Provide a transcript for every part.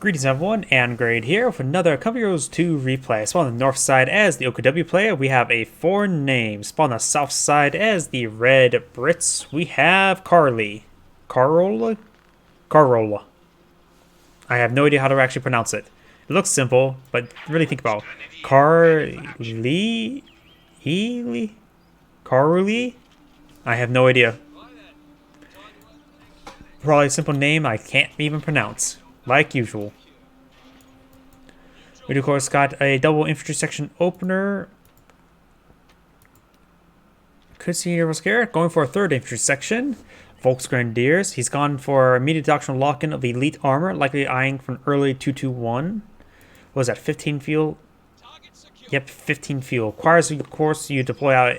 Greetings everyone, and Grade here with another Couple Heroes 2 replay. Spawn on the north side as the OKW player, we have a foreign name. Spawn on the south side as the Red Brits, we have Karyl. Karyl. I have no idea how to actually pronounce it. It looks simple, but really think about Karyl? Karyl? I have no idea. Probably a simple name I can't even pronounce. Like usual. We, of course, got a double infantry section opener. Could see Universal Carrier going for a third infantry section. Volksgrenadiers. He's gone for immediate doctrinal lock-in of elite armor, likely eyeing from early 221. What was that, 15 fuel? Yep, 15 fuel. Requires, of course, you deploy out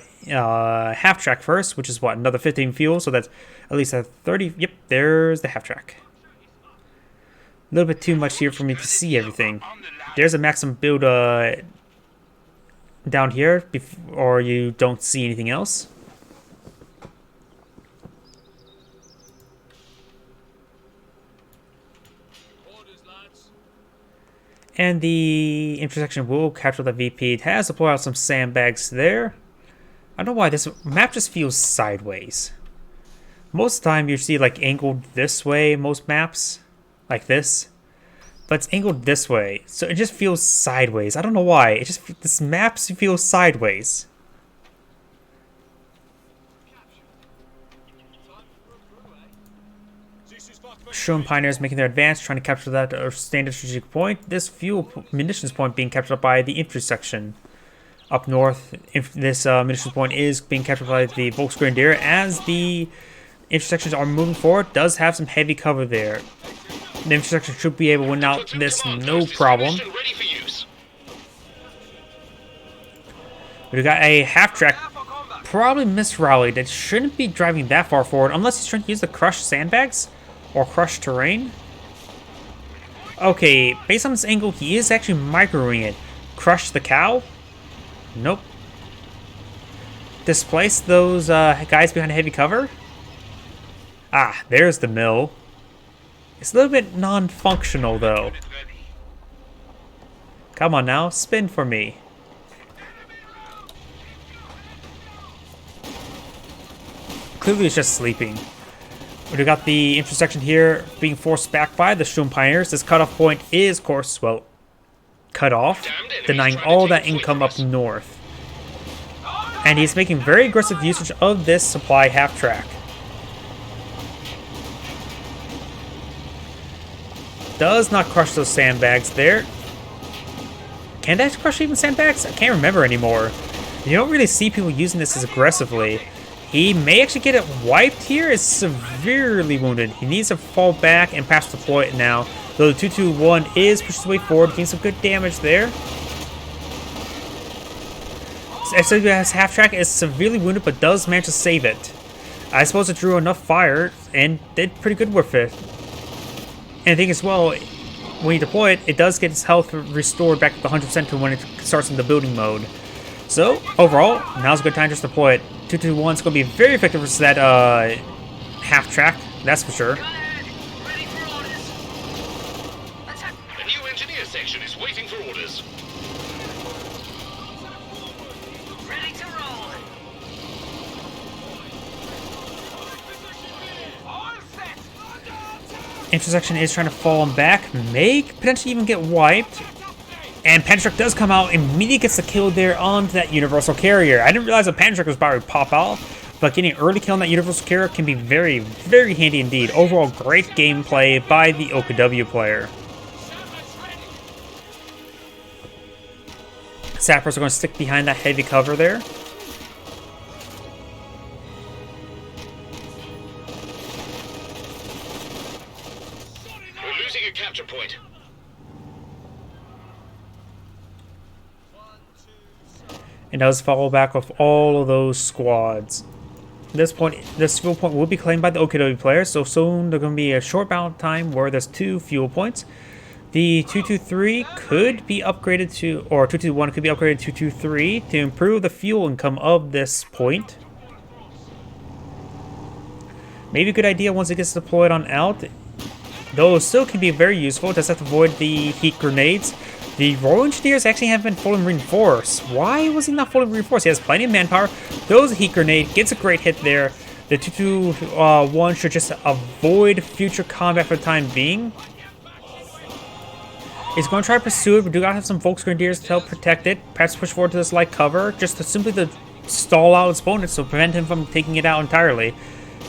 half-track first, which is what, another 15 fuel, so that's at least a 30. Yep, there's the half-track. A little bit too much here for me to see everything. There's a maximum build down here, or you don't see anything else. And the intersection will capture the VP. It has deployed out some sandbags there. I don't know why this map just feels sideways. Most of the time you see like angled this way, most maps. Like this. But it's angled this way, so it just feels sideways. I don't know why. It just, this map feels sideways. Sherman Pioneers making their advance, trying to capture that standard strategic point. This fuel munitions point being captured by the infantry section. Up north, if this munitions point is being captured by the Volksgrenadier, as the intersections are moving forward. Does have some heavy cover there. The intersection should be able to win out this no problem. We've got a half-track, probably misrallied. It shouldn't be driving that far forward unless he's trying to use the crushed sandbags or crushed terrain. Okay, based on this angle, he is actually microing it. Crush the cow? Nope. Displace those guys behind heavy cover? Ah, there's the mill. It's a little bit non-functional, though. Come on now, spin for me. Clearly it's just sleeping. We've got the intersection here being forced back by the Sherman Pioneers. This cutoff point is, of course, well, cut off, denying all that income up north. And he's making very aggressive usage of this supply half-track. Does not crush those sandbags there. Can that crush even sandbags? I can't remember anymore. You don't really see people using this as aggressively. He may actually get it wiped here. Is severely wounded. He needs to fall back and pass deploy it now. Though the 221 is pushed his way forward, getting some good damage there. SWS half-track is severely wounded, but does manage to save it. I suppose it drew enough fire and did pretty good with it. And I think as well, when you deploy it, it does get its health restored back to 100% to when it starts in the building mode. So, overall, now's a good time to just deploy it. 221 is going to be very effective versus that half-track, that's for sure. The new engineer section is waiting for orders. Ready to roll. Intersection is trying to fall him back, may potentially even get wiped. And Panzertruck does come out, immediately gets the kill there onto that Universal Carrier. I didn't realize the Panzertruck was about to pop off, but getting an early kill on that Universal Carrier can be very, very handy indeed. Overall, great gameplay by the OKW player. Sappers are going to stick behind that heavy cover there. We're losing a capture point. And does follow back with all of those squads. At this point, this fuel point will be claimed by the OKW players, so soon there's going to be a short bound time where there's 2 fuel points. The 223 could be upgraded to, or 221 could be upgraded to 223 to improve the fuel income of this point. Maybe a good idea once it gets deployed on out. Those still can be very useful. Does have to avoid the heat grenades. The Royal Engineers actually have been fully reinforced. Why was he not fully reinforced? He has plenty of manpower. Throws a heat grenade, gets a great hit there. The 2-2-1 should just avoid future combat for the time being. He's going to try to pursue it. We do got to have some Volksgrenadiers to help protect it. Perhaps push forward to this light cover, just to simply to stall out its opponents to prevent him from taking it out entirely.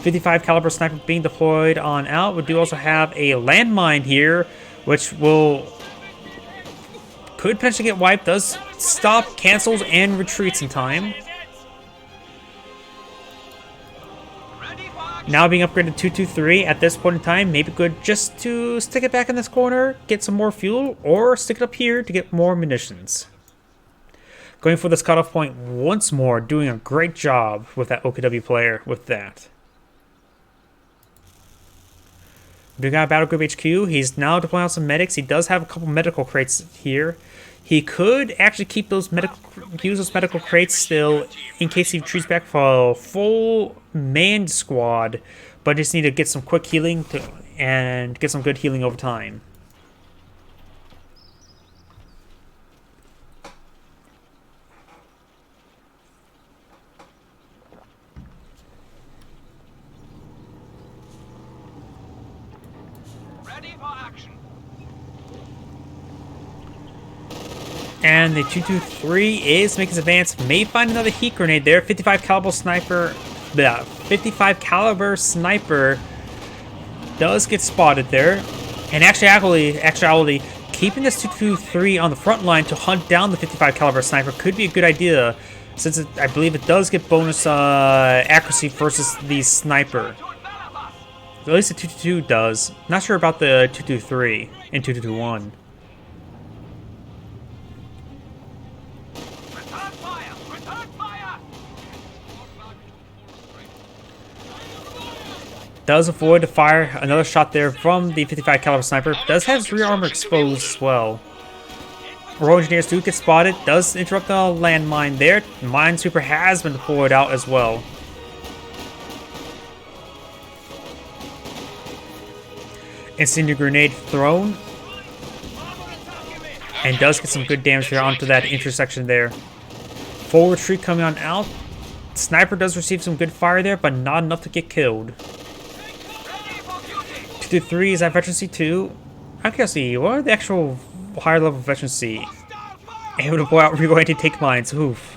55 caliber sniper being deployed on out. We do also have a landmine here, which could potentially get wiped. Does stop, cancels, and retreats in time. Now being upgraded to 223 at this point in time, maybe good just to stick it back in this corner, get some more fuel, or stick it up here to get more munitions. Going for this cutoff point once more, doing a great job with that OKW player with that. We got Battle Group HQ. He's now deploying out some medics. He does have a couple medical crates here. He could actually keep those use those medical crates still in case he retreats back for a full manned squad, but just need to get some quick healing and get some good healing over time. And the 223 is making his advance. May find another heat grenade there. 55 caliber sniper. Yeah, 55 caliber sniper does get spotted there. And actually, keeping this 223 on the front line to hunt down the 55 caliber sniper could be a good idea, since I believe it does get bonus accuracy versus the sniper. At least the 222 does. Not sure about the 223 and 221. Does avoid to fire another shot there from the 55 caliber sniper. Does have his rear armor exposed as well. Royal Engineers do get spotted. Does interrupt the landmine there. Minesweeper has been deployed out as well. Incendiary grenade thrown. And does get some good damage there onto that intersection there. Full retreat coming on out. Sniper does receive some good fire there, but not enough to get killed. 223 is at veterancy 2. I can see what are the actual higher level veterancy. Able to blow out regoing to take mines. Oof.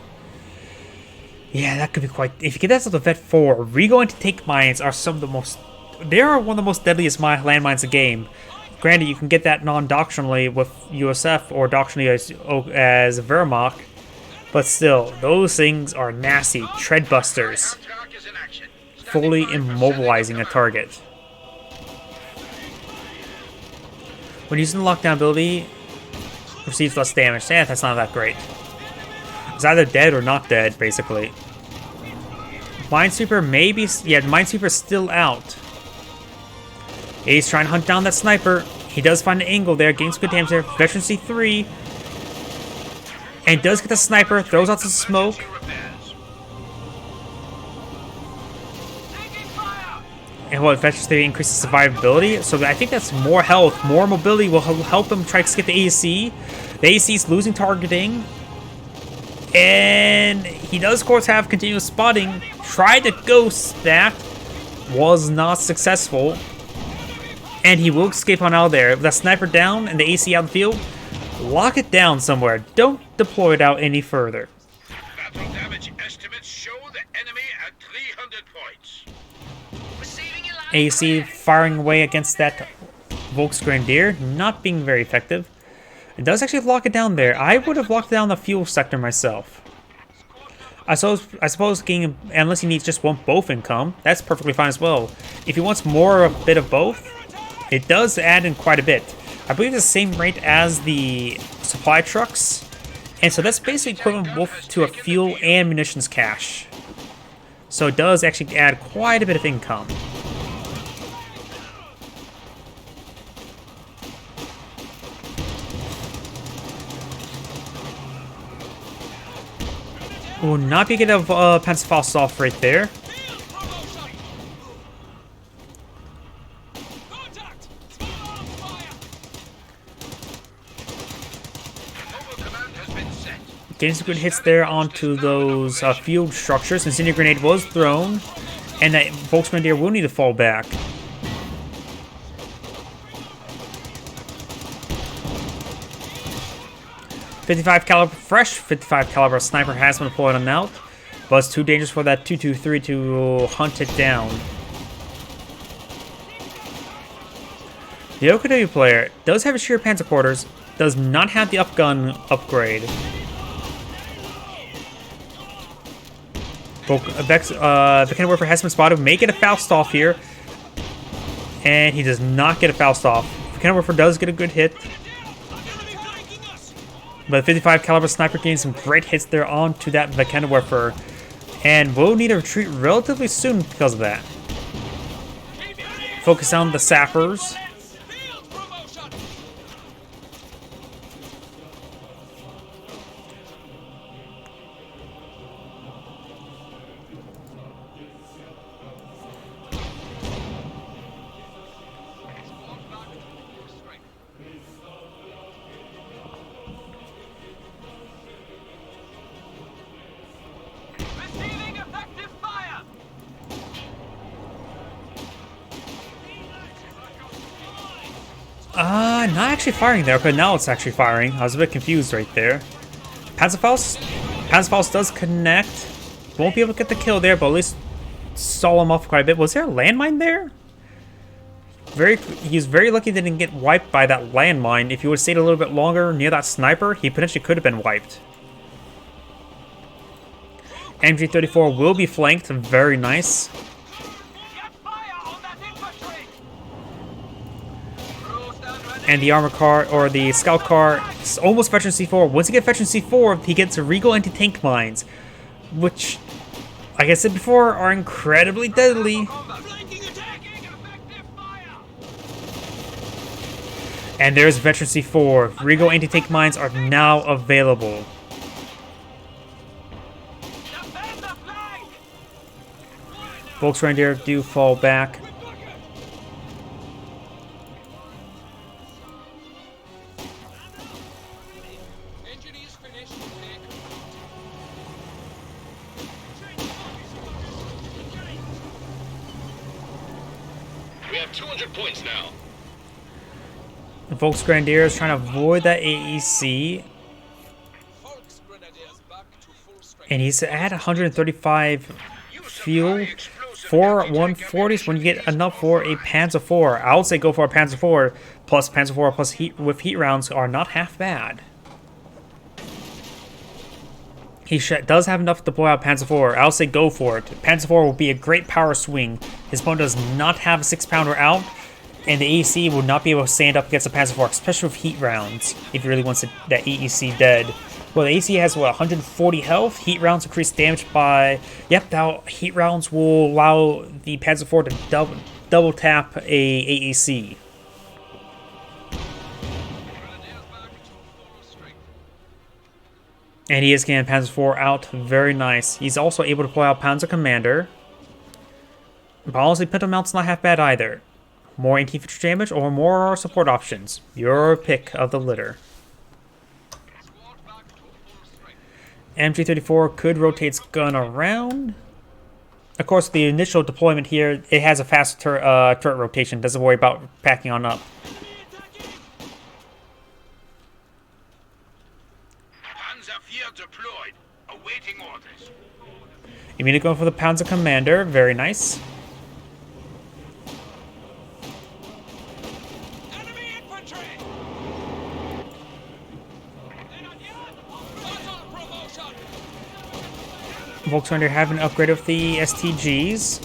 Yeah, that could be quite. If you get that to the vet 4, regoing to take mines are some of the most. They are one of the most deadliest landmines in the game. Granted, you can get that non-doctrinally with USF or doctrinally as Wehrmacht, but still, those things are nasty. Tread busters. Fully immobilizing a target. When using the lockdown ability, receives less damage. Yeah, that's not that great. It's either dead or not dead, basically. Minesweeper maybe... Yeah, Minesweeper's still out. He's trying to hunt down that sniper. He does find an angle there, gains good damage there. Veterancy 3. And does get the sniper, throws out some smoke. And what, veterancy increases survivability? So I think that's more health, more mobility will help him try to skip the AEC. The AEC is losing targeting. And he does, of course, have continuous spotting. Tried to ghost that. Was not successful. And he will escape on out of there. With that sniper down and the AC out in the field, lock it down somewhere. Don't deploy it out any further. Battle damage estimates show the enemy at 300 points. AC firing away against that Volksgrenadier, not being very effective. It does actually lock it down there. I would have locked down the fuel sector myself. I suppose unless he needs just both income, that's perfectly fine as well. If he wants a bit of both, it does add in quite a bit. I believe it's the same rate as the supply trucks, and so that's basically equivalent both to a fuel and munitions cache. So it does actually add quite a bit of income. Will not be getting a Pensacola soft right there. Getting some good hits there onto those field structures. Incendiary grenade was thrown, and that Volksgrenadier will need to fall back. .55 caliber fresh. .55 caliber sniper has been deployed on out, but it's too dangerous for that 223 to hunt it down. The OKW player does have a sheer panzer quarters, does not have the upgun upgrade. The Cannon Warfare has been spotted. May get a Falstaff here, and he does not get a Falstaff. The Cannon Warfare does get a good hit, but the .55 caliber sniper gains some great hits there onto that Cannon Warfare, and will need to retreat relatively soon because of that. Focus on the sappers. Not actually firing there, but now it's actually firing. I was a bit confused right there. Panzerfaust does connect. Won't be able to get the kill there, but at least stall him off quite a bit. Was there a landmine there? He's very lucky they didn't get wiped by that landmine. If he would have stayed a little bit longer near that sniper, he potentially could have been wiped. MG34 will be flanked. Very nice. And the armor car, or the scout car, is almost veteran C4. Once you get veteran C4, he gets Regal anti-tank mines, which, like I said before, are incredibly deadly. And there's veteran C4. Regal anti-tank mines are now available. Volksgrenadier do fall back. We have 200 points now. The Volksgrenadier is trying to avoid that AEC. And he's at 135 fuel. 4 140s when you get enough for a Panzer IV. I would say go for a Panzer IV plus heat with heat rounds are not half bad. He does have enough to deploy out Panzer IV. I'll say go for it. Panzer IV will be a great power swing. His opponent does not have a 6-pounder out, and the AEC will not be able to stand up against the Panzer IV, especially with heat rounds, if he really wants that AEC dead. Well, the AEC has, what, 140 health? Heat rounds increase damage by... Yep, now heat rounds will allow the Panzer IV to double tap a AEC. And he is getting Panzer IV out. Very nice. He's also able to pull out Panzer Commander. But honestly, Pinto Mount's not half bad either. More anti-infantry damage or more support options. Your pick of the litter. MG34 could rotate its gun around. Of course, the initial deployment here, it has a fast turret rotation. Doesn't worry about packing on up. Deployed, awaiting orders. Immediately going for the Panzer Commander. Very nice. Enemy infantry. Volkswagen have an upgrade of the STGs.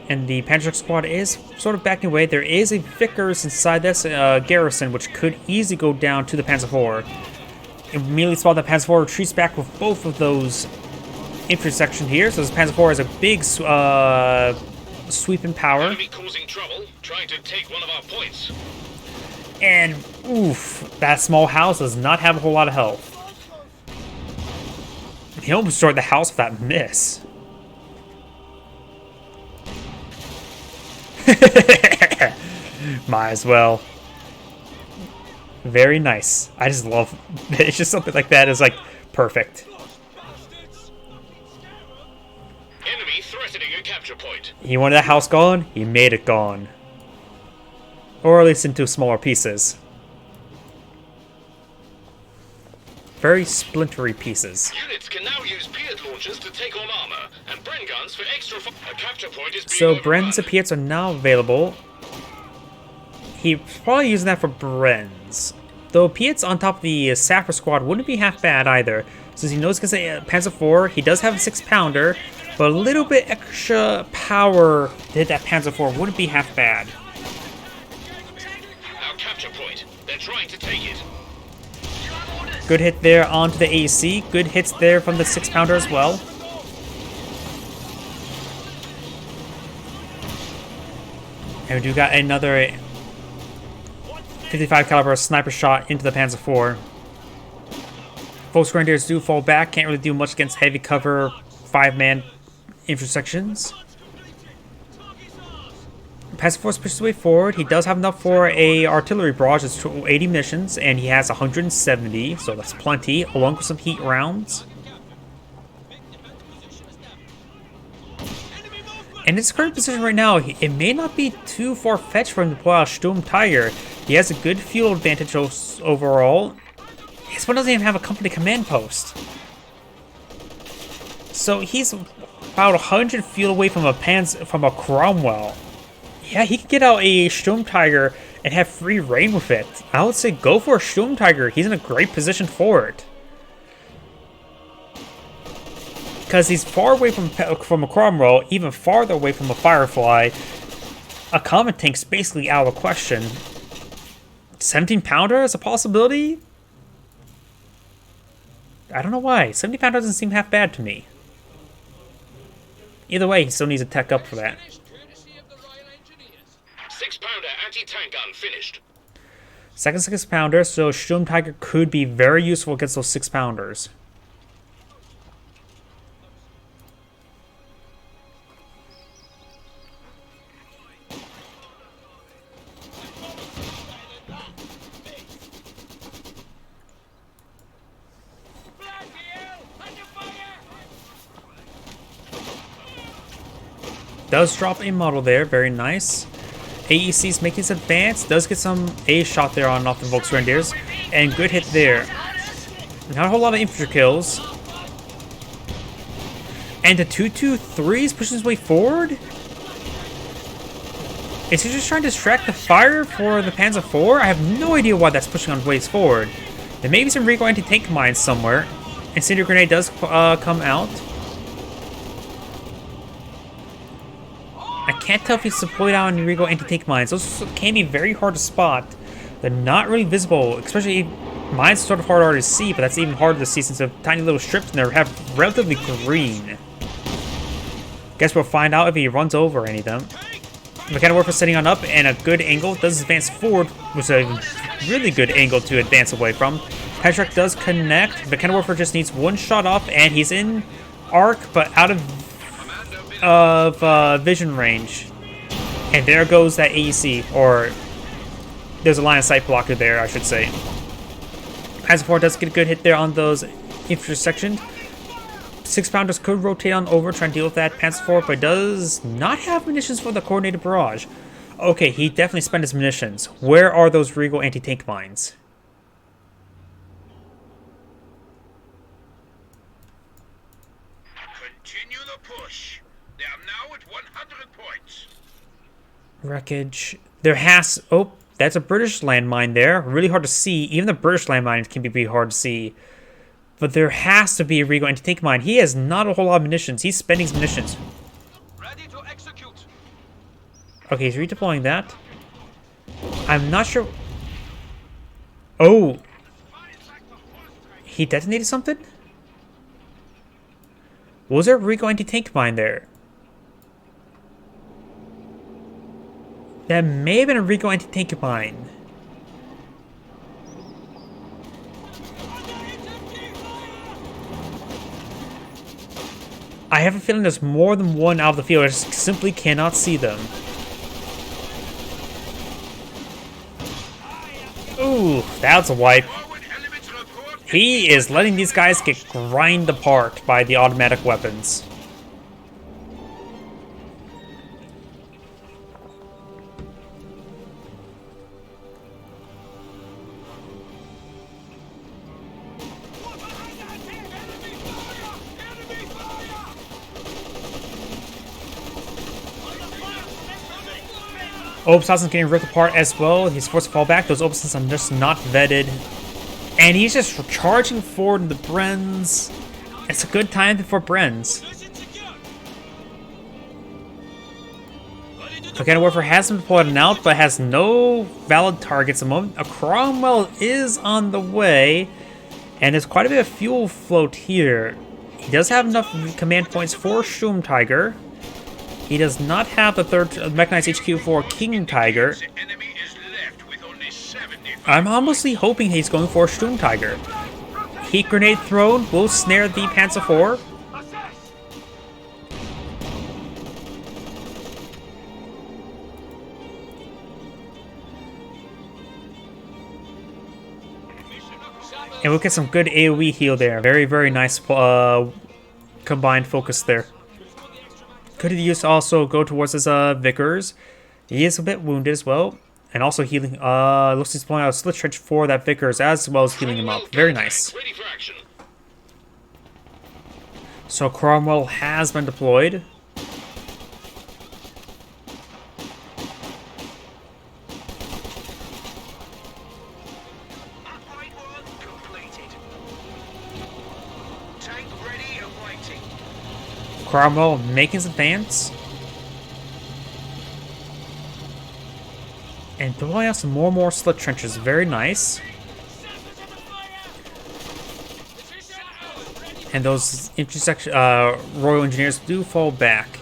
And the Panzer Squad is sort of backing away. There is a Vickers inside this garrison, which could easily go down to the Panzer IV. Immediately spot that Panzer IV retreats back with both of those infantry section here. So this Panzer IV has a big sweep in power. Enemy causing trouble, trying to take one of our points. And oof, that small house does not have a whole lot of health. He almost destroyed the house with that miss. Might as well. Very nice. I just love it's just something like that is like Perfect. Enemy threatening a capture point. He wanted that house gone, he made it gone. Or at least into smaller pieces. Very splintery pieces. Units can now use Piat launchers to take on armor, and Bren guns for extra. A capture point is being So overrun. Bren's Piats are now available. He's probably using that for Bren's. Though Piats on top of the Sapper squad wouldn't be half bad either. Since he knows because of Panzer IV, he does have a 6-pounder, but a little bit extra power to hit that Panzer IV wouldn't be half bad. Our capture point. They're trying to take it. Good hit there onto the AEC. Good hits there from the 6-pounder as well. And we do got another 55 caliber sniper shot into the Panzer IV. Volksgrenadiers do fall back. Can't really do much against heavy cover 5-man infantry sections. Panzer IV pushes way forward. He does have enough for a artillery barrage. It's 80 munitions, and he has 170, so that's plenty, along with some heat rounds. In his current position right now, it may not be too far-fetched for him to pull out a Sturm Tiger. He has a good fuel advantage overall. His one doesn't even have a company command post. So he's about 100 fuel away from a Cromwell. Yeah, he could get out a Sturm Tiger and have free reign with it. I would say go for a Sturm Tiger. He's in a great position for it. Because he's far away from a Cromwell, even farther away from a Firefly. A Comet Tank's basically out of the question. 17-pounder is a possibility? I don't know why. 70-pounder doesn't seem half bad to me. Either way, he still needs a tech up for that. 6-pounder anti-tank gun finished. Second 6-pounder, so Sturm Tiger could be very useful against those 6-pounders. Does drop a model there, very nice. AEC's making his advance, does get some A shot there on off the Volksgrenadiers, and good hit there. Not a whole lot of infantry kills. And the 223 is pushing his way forward? Is he just trying to distract the fire for the Panzer IV? I have no idea why that's pushing on ways forward. There may be some Regal anti-tank mines somewhere. Incendiary grenade does come out. I can't tell if he's deployed out on Regal anti-tank mines. Those can be very hard to spot. They're not really visible, especially mines are sort of harder to see, but that's even harder to see since they're tiny little strips and they have relatively green. Guess we'll find out if he runs over any of them. Mechanical Warfare setting on up and a good angle does advance forward, which is a really good angle to advance away from. Patrick does connect. Mechanical Warfare just needs one shot off and he's in arc, but out of vision range. And there goes that AEC, or there's a line of sight blocker there, I should say. Panzer IV does get a good hit there on those infantry sections. 6-pounders could rotate on over, try and deal with that Panzer IV, but does not have munitions for the coordinated barrage. Okay, he definitely spent his munitions. Where are those Regal anti-tank mines? Continue the push. They are now at 100 points. Wreckage. There has... Oh, that's a British landmine there. Really hard to see. Even the British landmines can be pretty hard to see. But there has to be a Regal anti-tank mine. He has not a whole lot of munitions. He's spending his munitions. Ready to execute. Okay, he's redeploying that. I'm not sure... Oh! He detonated something? Was there a Regal anti-tank mine there? That may have been a Regal anti-tank mine. I have a feeling there's more than one out of the field. I just simply cannot see them. Ooh, that's a wipe. Forward elements report He is letting these guys get grind apart by the automatic weapons. Obsassin's getting ripped apart as well. He's forced to fall back. Those Obsasins are just not vetted. And he's just charging forward in the Brens. It's a good time for Brens. Again, Warfare has been pulled out, but has no valid targets at the moment. A Cromwell is on the way. And there's quite a bit of fuel float here. He does have enough command points for Shroom Tiger. He does not have the third mechanized HQ for King Tiger. I'm honestly hoping he's going for a Shroom Tiger. Heat Grenade thrown will snare the Panzer IV. And we'll get some good AoE heal there. Very, very nice combined focus there. Could have used to also go towards his Vickers. He is a bit wounded as well. And also healing, looks like he's pulling out a Slit Trench for that Vickers as well as healing him up. Very nice. So Cromwell has been deployed. Cromwell making his advance. And throwing out some more Slit Trenches. Very nice. And those Royal Engineers do fall back.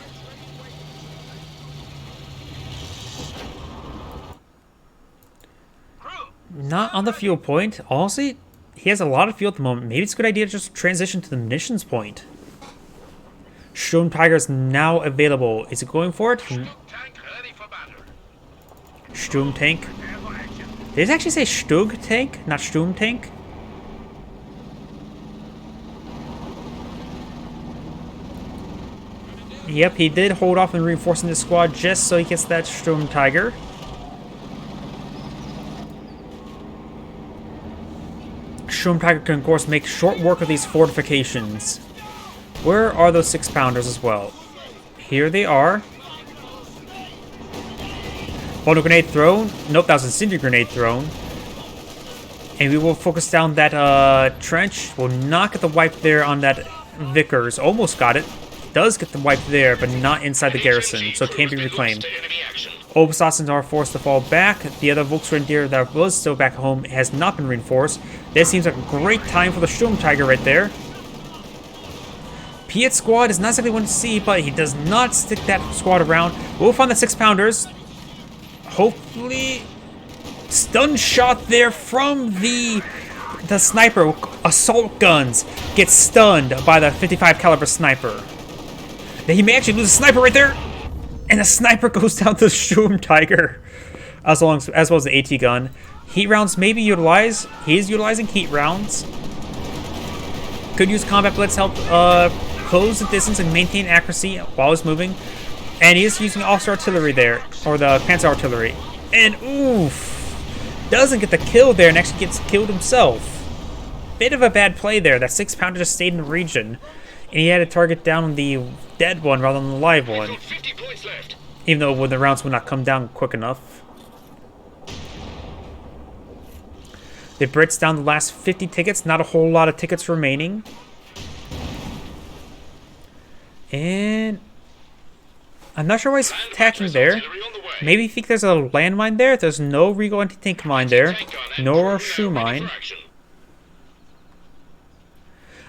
Not on the fuel point. Honestly, he has a lot of fuel at the moment. Maybe it's a good idea to just transition to the munitions point. Shroom Tiger is now available. Is it going for it? Sturm Tank. Did it actually say Stug Tank, not Sturm Tank? Yep, he did hold off on reinforcing the squad just so he gets that Sturm Tiger. Sturm Tiger can, of course, make short work of these fortifications. Where are those 6-pounders as well? Here they are. Photo grenade thrown. Nope, that was a Incendiary grenade thrown. And we will focus down that trench. We'll not get the wipe there on that Vickers. Almost got it. Does get the wipe there, but not inside the garrison, so it can't be reclaimed. Obsasins are forced to fall back. The other Volksgrenadier that was still back home has not been reinforced. This seems like a great time for the Sturm Tiger right there. Piet squad is not exactly one to see, but he does not stick that squad around. We'll find the 6-pounders. Hopefully, stun shot there from the sniper. Assault guns get stunned by the 55 caliber sniper. He may actually lose a sniper right there, and the sniper goes down to the Sturm Tiger, as well as the AT gun. Heat rounds may be utilized. He is utilizing heat rounds. Could use combat blitz help close the distance and maintain accuracy while he's moving. And he is using officer artillery there, or the Panzer artillery. And oof, doesn't get the kill there and actually gets killed himself. Bit of a bad play there. That 6-pounder just stayed in the region. And he had to target down the dead one rather than the live one. Even though the rounds would not come down quick enough. The Brits down the last 50 tickets. Not a whole lot of tickets remaining. And I'm not sure why he's attacking there. Maybe you think there's a landmine there? There's no Regal anti-tank mine there. Nor a shoe mine.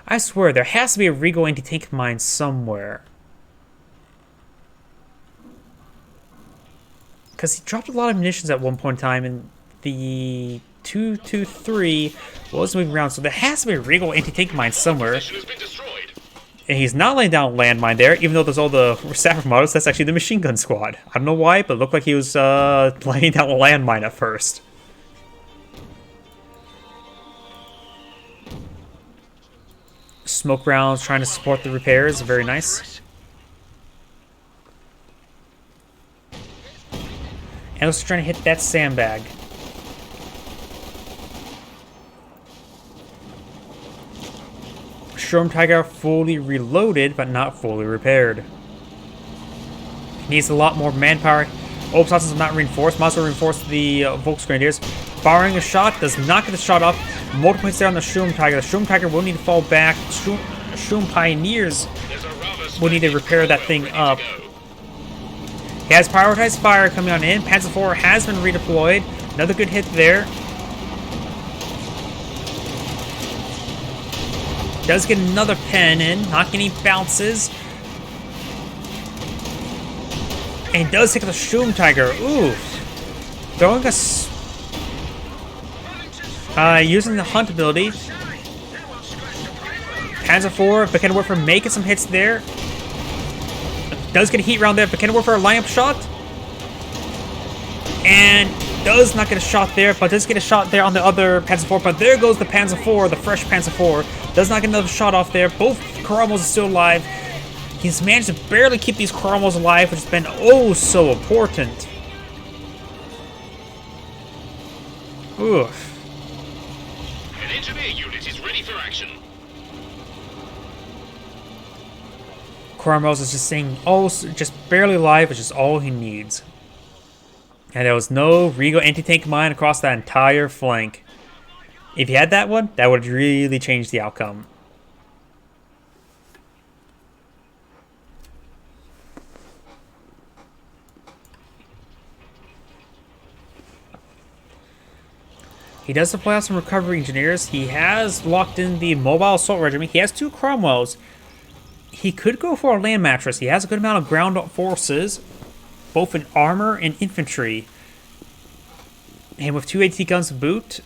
I swear, there has to be a Regal anti-tank mine somewhere. Because he dropped a lot of munitions at one point in time, and the 223 was moving around, so there has to be a Regal anti-tank mine somewhere. And he's not laying down a landmine there, even though there's all the Sapphire models. That's actually the machine gun squad. I don't know why, but it looked like he was laying down a landmine at first. smoke rounds trying to support the repairs. Very nice. And also trying to hit that sandbag. Sturm Tiger fully reloaded, but not fully repaired. Needs a lot more manpower. Obsatz is not reinforced. Must reinforce the Volksgrenadiers. Firing a shot, does not get the shot off. Multiple hits there on the Sturm Tiger. The Sturm Tiger will need to fall back. Sturm Pioneers will need to repair that thing up. He has prioritized fire coming on in. Panzer IV has been redeployed. Another good hit there. Does get another pen in. Not getting bounces. And does take the Sturm Tiger. Ooh. Throwing a... using the hunt ability. Panzer IV, Beckenwerfer making some hits there. Does get a heat round there. Beckenwerfer, line up shot. And does not get a shot there, but does get a shot there on the other Panzer IV. But there goes the Panzer IV, the fresh Panzer IV. Does not get another shot off there. Both Karamos are still alive. He's managed to barely keep these Karamos alive, which has been oh so important. Oof. An engineer unit is ready for action. Karamos is just saying, oh, just barely alive, which is all he needs. And there was no Regal anti-tank mine across that entire flank. If he had that one, that would really change the outcome. He does deploy out some recovery engineers. He has locked in the mobile assault regiment. He has 2 Cromwells. He could go for a land mattress. He has a good amount of ground forces, both in armor and infantry. And with 2 AT guns to boot,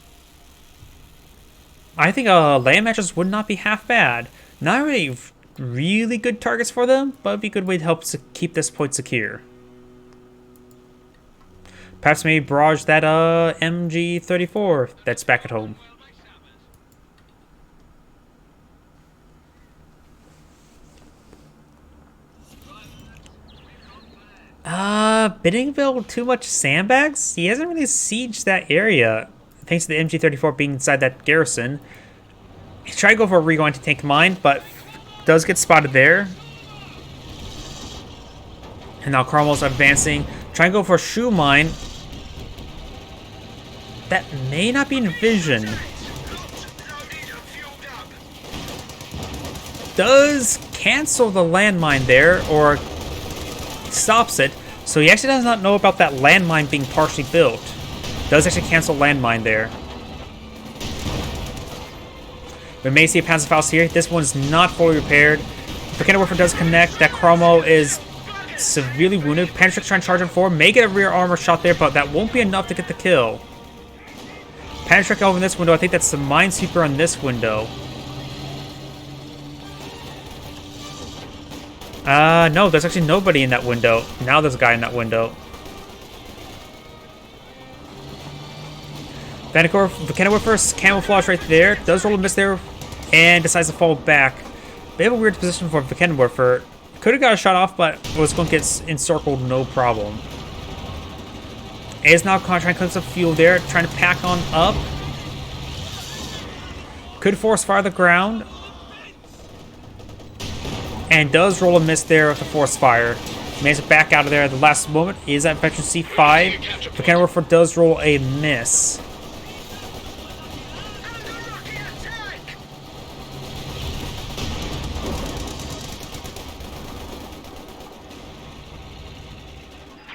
I think a land mattress would not be half bad. Not really good targets for them, but it'd be a good way to help keep this point secure. Perhaps maybe barrage that MG-34 that's back at home. Biddingville too much sandbags? He hasn't really sieged that area, thanks to the MG-34 being inside that garrison. He tried to go for a Regal anti-tank mine, but does get spotted there. And now Cromwell's advancing. Trying to go for a shoe mine. That may not be in vision. Does cancel the landmine there, or stops it. So he actually does not know about that landmine being partially built. Does actually cancel landmine there. We may see a Panzerfaust here. This one's not fully repaired. The Beckenwerfer does connect. That Cromwell is severely wounded. Panzer's trying to charge him forward. May get a rear armor shot there, but that won't be enough to get the kill. Panzer over in this window. I think that's the Minesweeper on this window. No, there's actually nobody in that window. Now there's a guy in that window. Beckenwerfer's camouflage right there. Does roll a miss there and decides to fall back. They have a weird position for Beckenwerfer. Could have got a shot off, but was going to get encircled no problem. Is now trying to collect some fuel there, trying to pack on up. Could force fire the ground. And does roll a miss there with the force fire. Manages to back out of there at the last moment. Is that veteran C5. Beckenwerfer does roll a miss.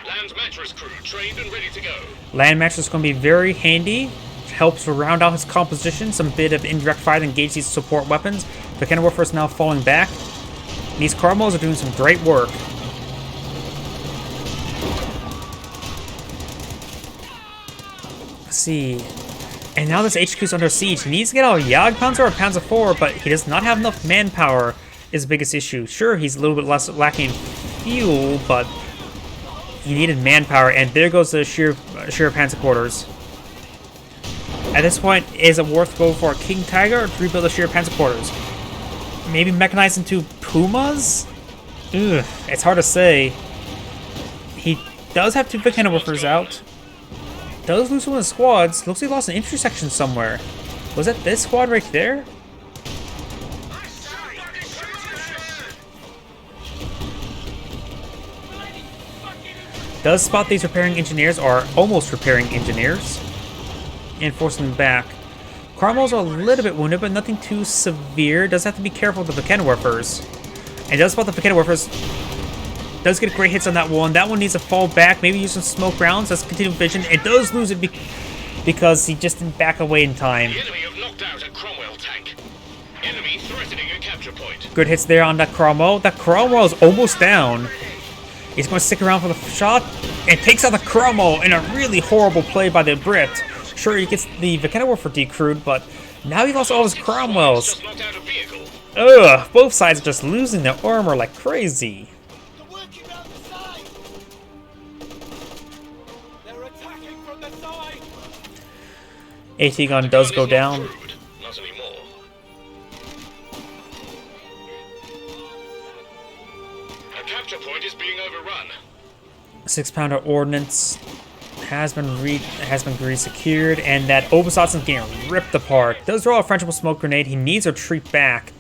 Land mattress crew trained and ready to go. Land mattress is going to be very handy. Helps to round out his composition. Some bit of indirect fire to engage these support weapons. Beckenwerfer is now falling back. These Cromwells are doing some great work. Let's see. And now this HQ is under siege. He needs to get out a Jagdpanzer or a Panzer IV, but he does not have enough manpower is the biggest issue. Sure, he's a little bit less lacking fuel, but he needed manpower, and there goes the sheer Panzer quarters. At this point, is it worth going for a King Tiger or to rebuild the sheer Panzer quarters? maybe mechanize into Pumas? Ugh, it's hard to say. He does have 2 Cannon Woofers out. Does lose one of the squads. Looks like he lost an infantry section somewhere. Was that this squad right there? Does spot these repairing engineers, or almost repairing engineers, and forcing them back. Cromwell's a little bit wounded, but nothing too severe. Does have to be careful with the Cannon Woofers. And does spot the Cannon Woofers. Does get great hits on that one. That one needs to fall back. Maybe use some smoke rounds. That's continued vision. It does lose it because he just didn't back away in time. The enemy have knocked out a Cromwell tank. Enemy threatening a capture point. Good hits there on that Cromwell. That Cromwell is almost down. He's going to stick around for the shot and takes out the Cromwell in a really horrible play by the Brit. Sure, he gets the Cannon Woofer decrewed, but now he lost all his Cromwells. Just knocked out a vehicle. Ugh, both sides are just losing their armor like crazy. They're working round the side. They're attacking from the side. AT gun does go Gun is not down. crude. Not anymore. A capture point is being overrun. 6-pounder ordnance has been resecured, and that Obersatzen is getting ripped apart. Does throw a Frenchable smoke grenade. He needs to retreat back.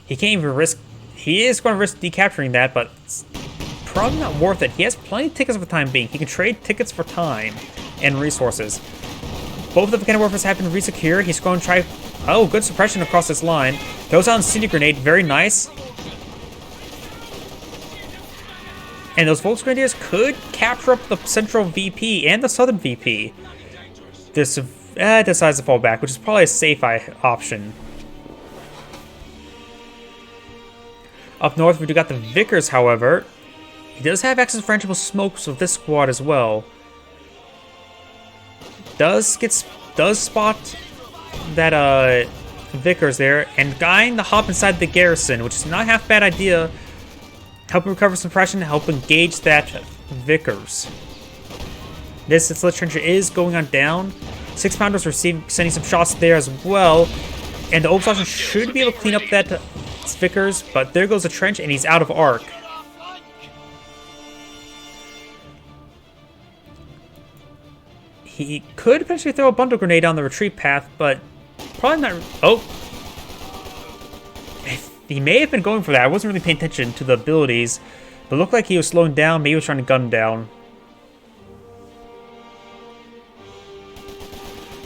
He can't even risk. He is going to risk decapturing that, but it's probably not worth it. He has plenty of tickets for the time being. He can trade tickets for time and resources. Both of the Cannon Woofers have been resecured. He's going to try. Oh, good suppression across this line. Throws out Incendiary Grenade. Very nice. And those Volksgrenadiers could capture up the central VP and the southern VP. This decides to fall back, which is probably a safe option. Up north, we do got the Vickers, however. He does have access to Frenchable smokes with this squad as well. Does spot that Vickers there, and guiding the hop inside the garrison, which is not half a bad idea. Help him recover some suppression, help engage that Vickers. This Slit Trencher is going on down. 6-pounders sending some shots there as well. And the Obersatzen should be able to clean up that Vickers, but there goes the trench and he's out of arc. He could potentially throw a bundle grenade on the retreat path, but probably not. Oh! He may have been going for that. I wasn't really paying attention to the abilities, but it looked like he was slowing down. Maybe he was trying to gun down.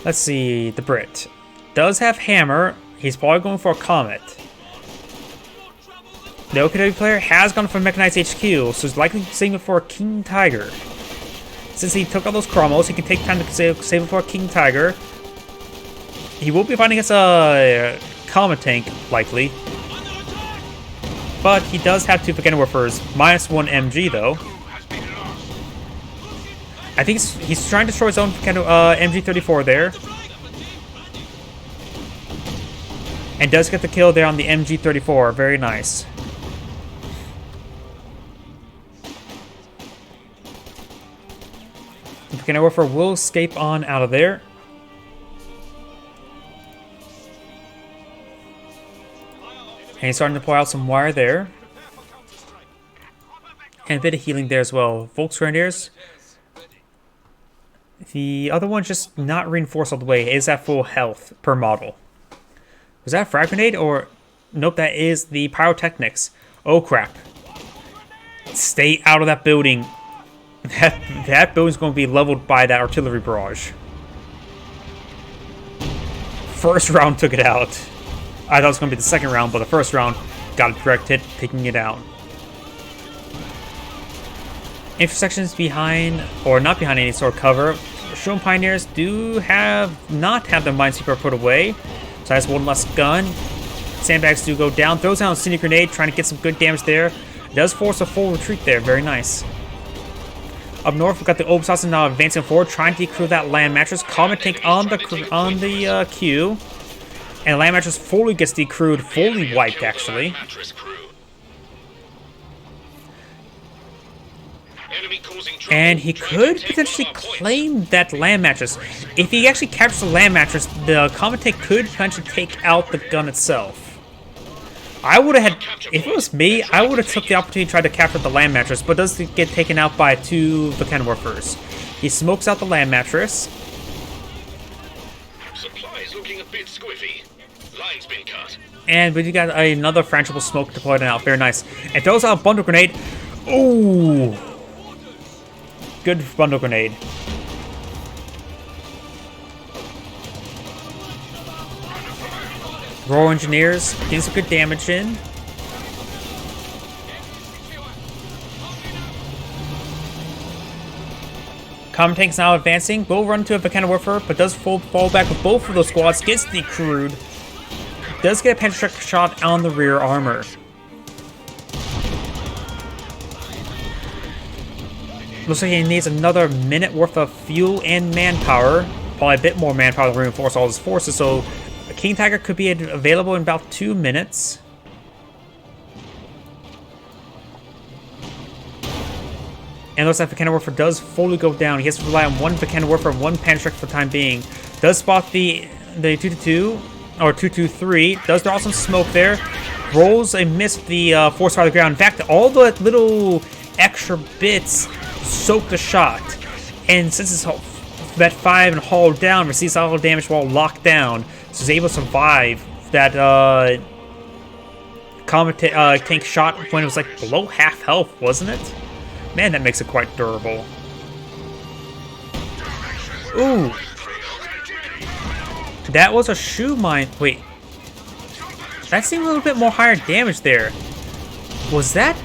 Let's see. The Brit does have hammer. He's probably going for a comet. The OKW player has gone for Mechanized HQ, so he's likely saving it for a King Tiger. Since he took all those Cromwells, he can take time to save it for a King Tiger. He will be fighting against a comet tank, likely. But he does have 2 Cannon Woofers, -1 MG though. I think he's trying to destroy his own MG34 there. And does get the kill there on the MG34, very nice. The Cannon Woofer will escape on out of there. And he's starting to pull out some wire there. And a bit of healing there as well. Volksgrenadiers. The other one's just not reinforced all the way. It is at full health per model. Was that a frag grenade or... Nope, that is the pyrotechnics. Oh crap. Stay out of that building. That building's going to be leveled by that artillery barrage. First round took it out. I thought it was going to be the second round, but the first round got a direct hit, taking it out. Intersections behind, or not behind any sort of cover. Sherman Pioneers do not have their Minesweeper put away, so that's one less gun. Sandbags do go down. Throws down a Incendiary Grenade, trying to get some good damage there. Does force a full retreat there, very nice. Up north, we've got the Obersatzen now advancing forward, trying to decrew that land mattress. Comet tank on the queue. And land mattress fully gets decrewed, fully wiped actually. And he could potentially claim that land mattress. If he actually captures the land mattress, the comet tank could potentially take out the gun itself. I would have had, if it was me, I would have took the opportunity to try to capture the land mattress, but does get taken out by 2 Mechanwarfers. He smokes out the land mattress. Supplies looking a bit squiffy. Line's been cut. And we got another frangible smoke deployed out. Very nice. And throws out a bundle grenade. Ooh. Good bundle grenade. Royal Engineers getting some good damage in. Common Tank's now advancing. Will run to a Mechanwarfer, but does fall back with both of those squads. Gets decrewed. Does get a penetrating shot on the rear armor. Looks like he needs another minute worth of fuel and manpower. Probably a bit more manpower to reinforce all his forces, so a King Tiger could be available in about 2 minutes. And looks like Mechanwarfer does fully go down. He has to rely on 1 Mechanwarfer and 1 Panic for the time being. Does spot the 2-2, or 2-2-3. Does draw some smoke there. Rolls a miss with the force fire to the ground. In fact, all the little extra bits soak the shot. And since it's that 5 and hauled down, receives all damage while locked down. So he's able to survive that Comet Tank shot when it was like below half health, wasn't it? Man, that makes it quite durable. Ooh. That was a shoe mine. Wait. That seemed a little bit more higher damage there. Was that?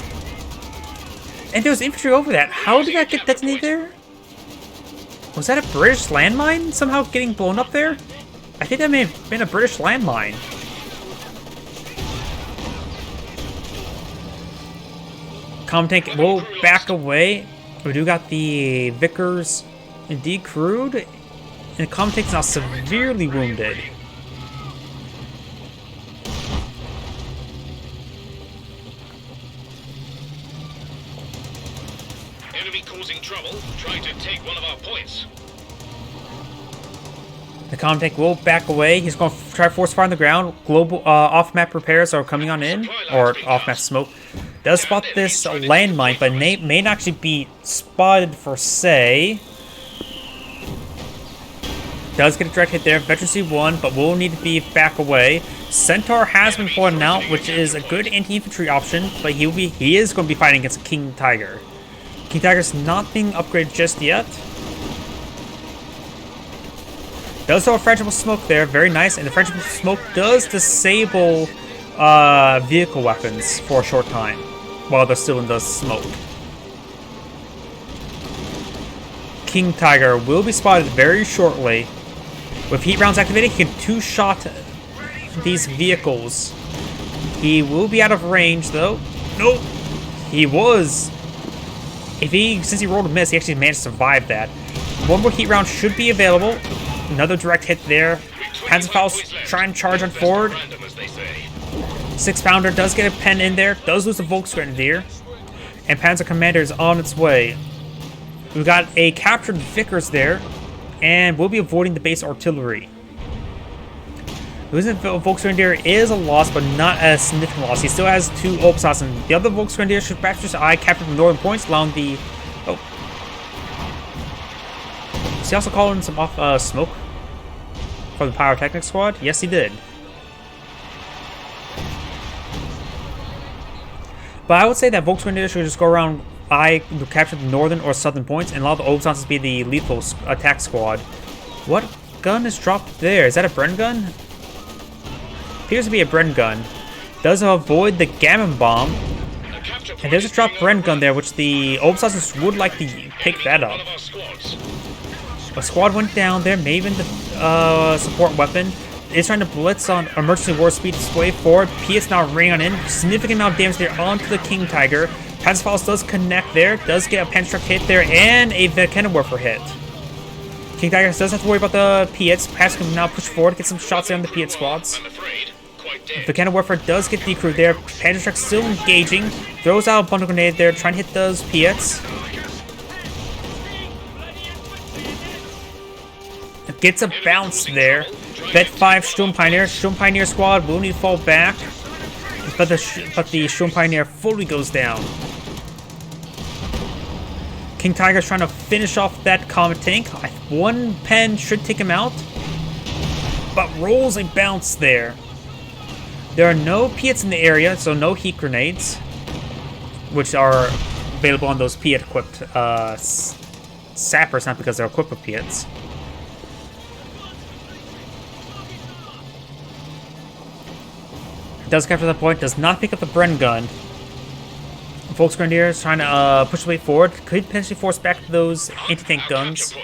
And there was infantry over that. How did that get detonated there? Was that a British landmine somehow getting blown up there? I think that may have been a British landmine. Comm Tank will back away. We do got the Vickers decrewed. And the Comm Tank's now severely wounded. Enemy causing trouble, trying to take one of our points. The Comm Tank will back away. He's going to try force fire on the ground. Global off-map repairs are coming on in, or off-map smoke. Does spot this landmine, but may not actually be spotted for say. Does get a direct hit there. Veteran C1, but will need to be back away. Centaur has been fallen out, which is a good anti-infantry option, but he is going to be fighting against a King Tiger. King Tiger's not being upgraded just yet. Does throw a frangible smoke there, very nice, and the frangible smoke does disable vehicle weapons for a short time while they're still in the smoke. King Tiger will be spotted very shortly. With heat rounds activated, he can 2-shot these vehicles. He will be out of range though. Nope. He was. Since he rolled a miss, he actually managed to survive that. 1 more heat round should be available. Another direct hit there. Panzerfaust try and charge on forward. 6-pounder does get a pen in there. Does lose a Volksgrenadier. And Panzer Commander is on its way. We've got a captured Vickers there. And we'll be avoiding the base artillery. Losing the Volksgrenadier is a loss, but not a significant loss. He still has 2 Opsats, and the other Volksgrenadier should capture his eye, capture the northern points, allowing the... Oh. Does he also call in some off smoke for the Pyrotechnic Squad? Yes, he did. But I would say that Volksgrenadier should just go around capture the northern or southern points and allow the Opsats to be the lethal attack squad. What gun is dropped there? Is that a Bren gun? Appears to be a Bren gun. Does avoid the Gammon Bomb. And there's a drop Bren gun there, which the Opsats would like to pick that up. A squad went down there, maybe even the support weapon. It's trying to blitz on emergency war speed display forward. PS now ring on in. Significant amount of damage there onto the King Tiger. Panzerfaust does connect there. Does get a Panzerstruck hit there and a Mechanwarfer hit. King Tiger doesn't have to worry about the Piets. Panzer can now push forward, get some shots there on the Piet squads. The Mechanwarfer does get decrewed there. Panzerstruck still engaging. Throws out a bundle grenade there, trying to hit those Piets. Gets a bounce there. Bet 5 Sturm Pioneer. Sturm Pioneer squad will need to fall back. the Sturm Pioneer fully goes down. King Tiger's trying to finish off that Comet Tank. One pen should take him out, but rolls a bounce there. There are no Piets in the area, so no heat grenades, which are available on those Piet equipped sappers, not because they're equipped with Piets. Does capture that point, does not pick up the Bren gun. Volksgrenadiers trying to push the way forward, could potentially force back those anti-tank guns.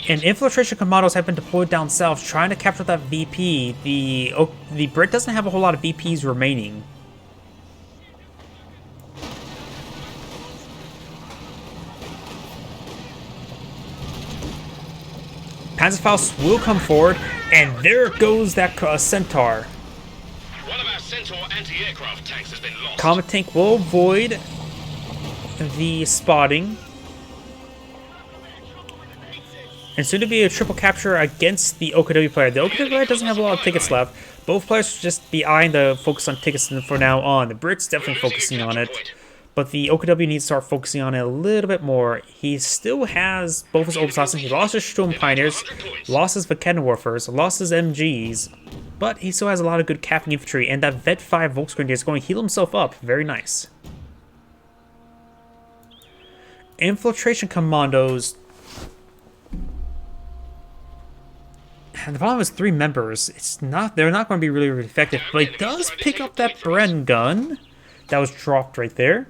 And infiltration commandos have been deployed down south, trying to capture that VP. The Brit doesn't have a whole lot of VPs remaining. Panzerfaust will come forward, and there goes that Centaur. One of our Centaur anti-aircraft tanks has been lost. Comet Tank will avoid the spotting. And soon to be a triple capture against the OKW player. The OKW player doesn't have a lot of tickets left. Both players should just be eyeing the focus on tickets for now on. The Brits definitely focusing on it. But the OKW needs to start focusing on it a little bit more. He still has both his Obersassen. He lost his Sturm Pioneers, lost his Waffers, lost his MGs. But he still has a lot of good capping infantry. And that Vet 5 Volksgrenadier is going to heal himself up. Very nice. Infiltration Commandos. And the problem is 3 members. They're not going to be really effective. But he does pick up that Bren gun that was dropped right there.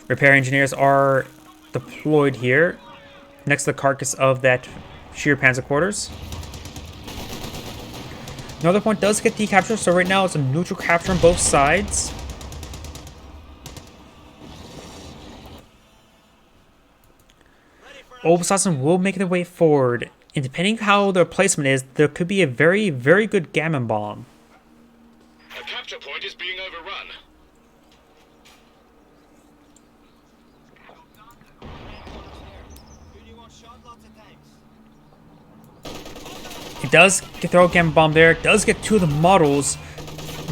Repair engineers are deployed here next to the carcass of that sheer panzer quarters. Another point does get decaptured, so right now it's a neutral capture on both sides. Obersassen will make their way forward, and depending how their placement is, there could be a very, very good Gammon bomb. The capture point is being overrun. He does throw a Gammon bomb there, does get 2 of the models,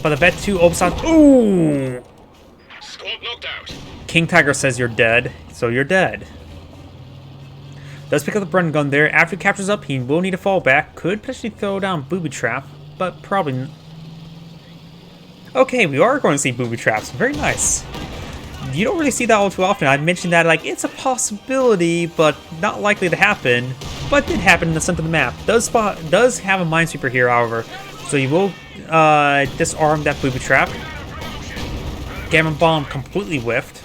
but the Vet 2 Obersassen. Ooh! Squad knocked out. King Tiger says you're dead, so you're dead. Does pick up the Bren gun there. After he captures up, he will need a fallback. Could potentially throw down Booby Trap, but probably. Okay, we are going to see Booby Traps. Very nice. You don't really see that all too often. I mentioned that like it's a possibility, but not likely to happen. But did happen in the center of the map. Does have a Minesweeper here, however, so you will disarm that Booby Trap. Gammon bomb completely whiffed,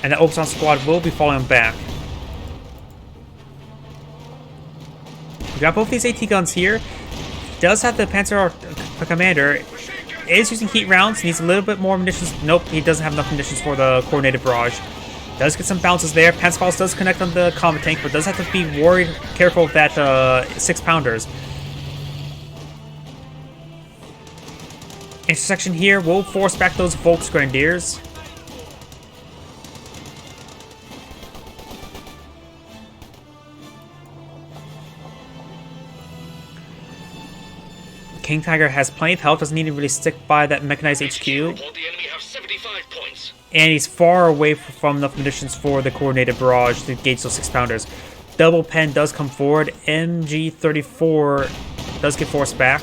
and the Obersassen squad will be falling back. We got both these AT guns here. Does have the Panzer commander. Is using heat rounds. Needs a little bit more munitions. Nope, he doesn't have enough munitions for the coordinated barrage. Does get some bounces there. Panzerfaust does connect on the Comet Tank, but does have to be careful of that 6-pounders. Intersection here will force back those Volksgrenadiers. King Tiger has plenty of health, doesn't need to really stick by that mechanized HQ. The enemy have 75 points. And he's far away from enough munitions for the coordinated barrage to engage those 6-pounders. Double Pen does come forward. MG34 does get forced back.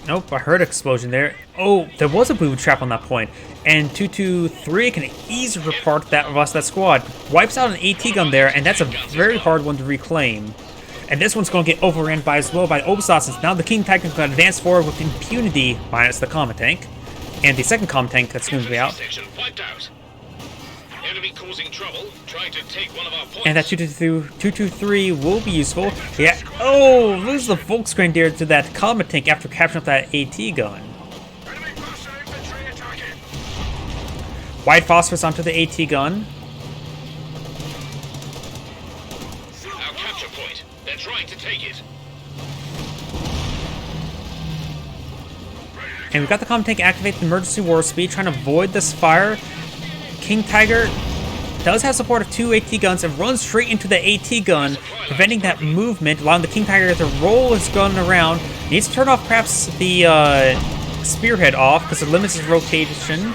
Nope, I heard an explosion there. Oh, there was a booby trap on that point. And 223 can easily repart that rest that squad. Wipes out an AT gun there, and that's a very hard one to reclaim. And this one's going to get overran by as well by Obersassen. Now the King Tiger can advance forward with impunity, minus the Comet Tank. And the second Comet Tank that's going to be out. Enemy causing trouble, trying to take one of our points. And that 223 will be useful. Yeah. Oh, lose the Volksgrenadier to that Comet Tank after capturing up that AT gun. White phosphorus onto the AT gun. Our capture point. They're trying to take it. And we've got the comm tank activate the emergency warp speed, trying to avoid this fire. King Tiger does have support of 2 AT guns and runs straight into the AT gun, preventing that movement, allowing the King Tiger to roll his gun around. He needs to turn off perhaps the spearhead off because it limits his rotation.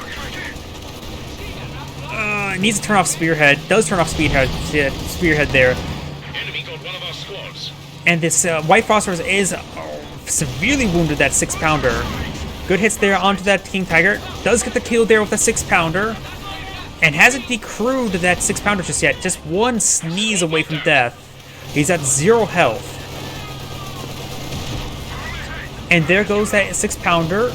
Needs to turn off spearhead. Does turn off spearhead there. Enemy got one of our squads. And this White Phosphorus is severely wounded that 6-pounder. Good hits there onto that King Tiger. Does get the kill there with the 6-pounder. And hasn't decrewed that 6-pounder just yet. Just one sneeze away from death. He's at 0 health. And there goes that 6-pounder.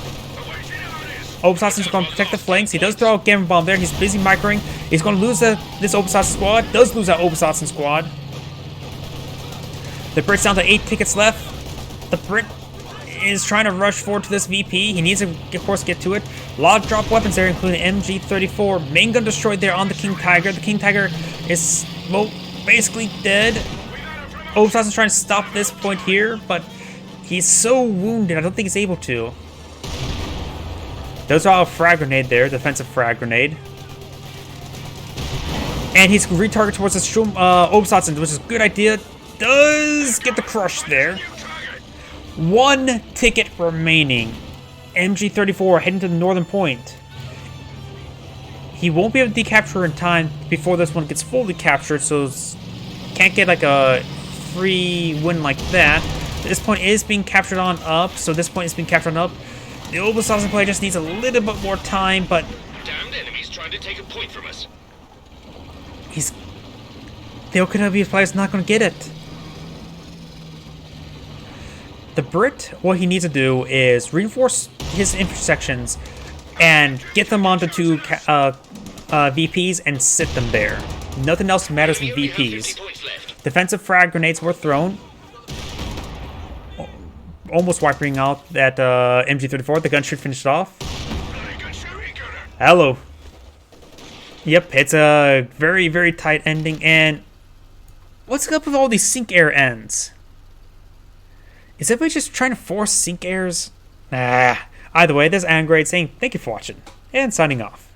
Obasassin's going to protect the flanks. He does throw a Gamma Bomb there. He's busy microing. He's going to lose this Obasassin squad. Does lose that Obasassin squad. The Brit's down to 8 tickets left. The Brit is trying to rush forward to this VP. He needs to, of course, get to it. A lot of drop weapons there, including MG34. Main gun destroyed there on the King Tiger. The King Tiger is, well, basically dead. Obasassin's trying to stop this point here, but he's so wounded, I don't think he's able to. Does draw a frag grenade there, defensive frag grenade. And he's retargeted towards the Obasassin, which is a good idea. Does get the crush there. 1 ticket remaining. MG34 heading to the northern point. He won't be able to decapture in time before this one gets fully captured, so can't get like a free win like that. This point is being captured on up, so this point is being captured on up. The Obasassin player just needs a little bit more time, but Damned enemies trying to take a point from us. the OKW player's not going to get it. The Brit, what he needs to do is reinforce his intersections and get them onto 2 VPs and sit them there. Nothing else matters than We only have 50 VPs. points left. Defensive frag grenades were thrown. Almost wiping out that MG34. The gun should finish it off. Hello. Yep, it's a very, very tight ending. And what's up with all these sync air ends? Is everybody just trying to force sync airs? Nah. Either way, this is Angrade saying thank you for watching and signing off.